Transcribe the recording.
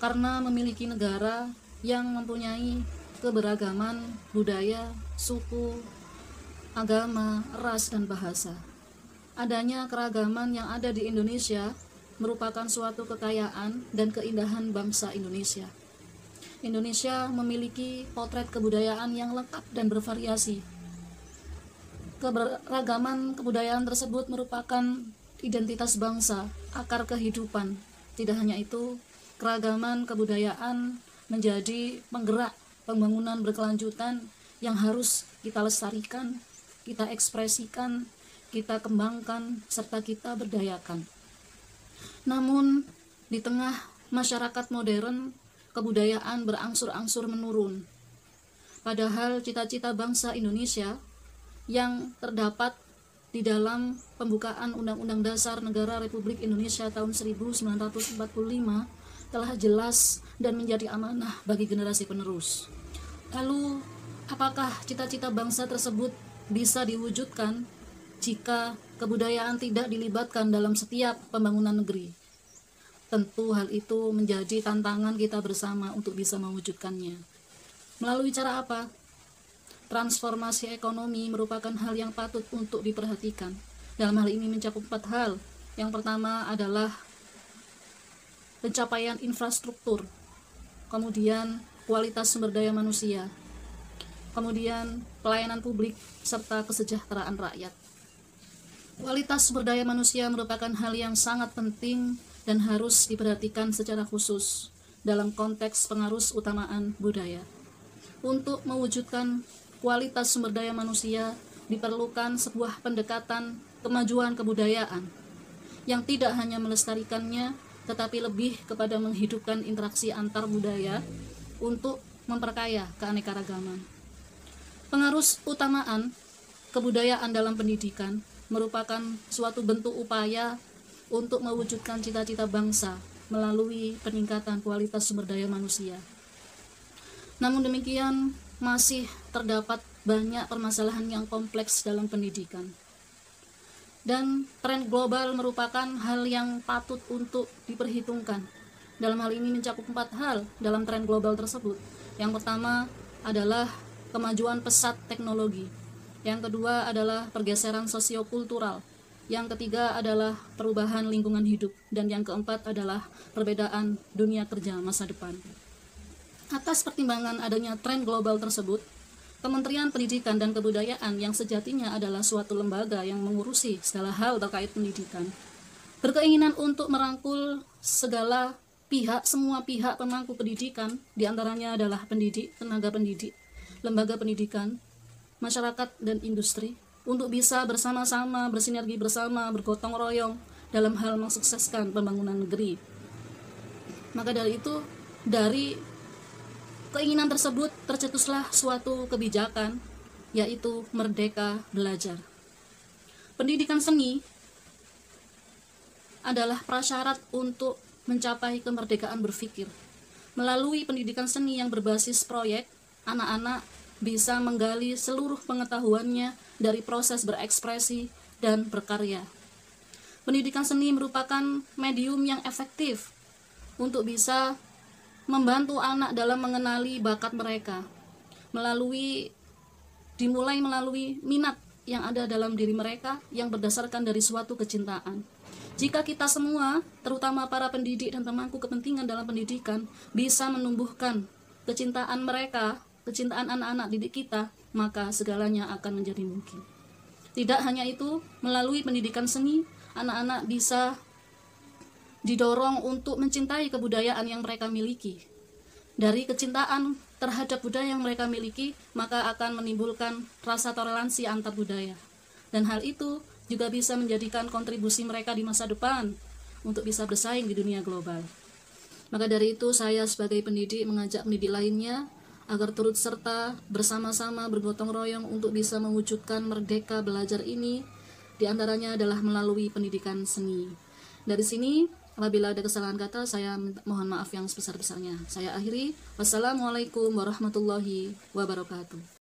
karena memiliki negara yang mempunyai keberagaman budaya, suku, agama, ras, dan bahasa. Adanya keragaman yang ada di Indonesia merupakan suatu kekayaan dan keindahan bangsa Indonesia. Indonesia memiliki potret kebudayaan yang lengkap dan bervariasi. Keberagaman kebudayaan tersebut merupakan identitas bangsa, akar kehidupan. Tidak hanya itu, keragaman kebudayaan menjadi penggerak pembangunan berkelanjutan yang harus kita lestarikan, kita ekspresikan, kita kembangkan, serta kita berdayakan. Namun, di tengah masyarakat modern, kebudayaan berangsur-angsur menurun. Padahal cita-cita bangsa Indonesia yang terdapat di dalam pembukaan Undang-Undang Dasar Negara Republik Indonesia tahun 1945 telah jelas dan menjadi amanah bagi generasi penerus. Lalu, apakah cita-cita bangsa tersebut bisa diwujudkan jika kebudayaan tidak dilibatkan dalam setiap pembangunan negeri? Tentu hal itu menjadi tantangan kita bersama untuk bisa mewujudkannya. Melalui cara apa? Transformasi ekonomi merupakan hal yang patut untuk diperhatikan. Dalam hal ini mencakup 4 hal. Yang pertama adalah pencapaian infrastruktur, kemudian kualitas sumber daya manusia, kemudian pelayanan publik, serta kesejahteraan rakyat. Kualitas sumber daya manusia merupakan hal yang sangat penting dan harus diperhatikan secara khusus dalam konteks pengarus utamaan budaya. Untuk mewujudkan kualitas sumber daya manusia diperlukan sebuah pendekatan kemajuan kebudayaan yang tidak hanya melestarikannya, tetapi lebih kepada menghidupkan interaksi antar budaya untuk memperkaya keanekaragaman. Pengarus utamaan kebudayaan dalam pendidikan merupakan suatu bentuk upaya untuk mewujudkan cita-cita bangsa melalui peningkatan kualitas sumber daya manusia. Namun demikian, masih terdapat banyak permasalahan yang kompleks dalam pendidikan. Dan tren global merupakan hal yang patut untuk diperhitungkan. Dalam hal ini mencakup 4 hal dalam tren global tersebut. Yang pertama adalah kemajuan pesat teknologi. Yang kedua adalah pergeseran sosiokultural. Yang ketiga adalah perubahan lingkungan hidup. Dan yang keempat adalah perbedaan dunia kerja masa depan. Atas pertimbangan adanya tren global tersebut, Kementerian Pendidikan dan Kebudayaan yang sejatinya adalah suatu lembaga yang mengurusi segala hal terkait pendidikan, berkeinginan untuk merangkul segala pihak, semua pihak pemangku pendidikan, diantaranya adalah pendidik, tenaga pendidik, lembaga pendidikan, masyarakat, dan industri, untuk bisa bersama-sama, bersinergi bersama, bergotong royong dalam hal mensukseskan pembangunan negeri. Maka dari itu, dari keinginan tersebut tercetuslah suatu kebijakan, yaitu Merdeka Belajar. Pendidikan seni adalah prasyarat untuk mencapai kemerdekaan berpikir. Melalui pendidikan seni yang berbasis proyek, anak-anak bisa menggali seluruh pengetahuannya dari proses berekspresi dan berkarya. Pendidikan seni merupakan medium yang efektif untuk bisa membantu anak dalam mengenali bakat mereka, dimulai melalui minat yang ada dalam diri mereka yang berdasarkan dari suatu kecintaan. Jika kita semua, terutama para pendidik dan pemangku kepentingan dalam pendidikan, bisa menumbuhkan kecintaan mereka, kecintaan anak-anak didik kita, maka segalanya akan menjadi mungkin. Tidak hanya itu, melalui pendidikan seni, anak-anak bisa didorong untuk mencintai kebudayaan yang mereka miliki. Dari kecintaan terhadap budaya yang mereka miliki, maka akan menimbulkan rasa toleransi antar budaya. Dan hal itu juga bisa menjadikan kontribusi mereka di masa depan untuk bisa bersaing di dunia global. Maka dari itu, saya sebagai pendidik mengajak pendidik lainnya agar turut serta bersama-sama bergotong royong untuk bisa mewujudkan Merdeka Belajar ini, diantaranya adalah melalui pendidikan seni. Dari sini, apabila ada kesalahan kata, saya mohon maaf yang sebesar-besarnya. Saya akhiri. Wassalamualaikum warahmatullahi wabarakatuh.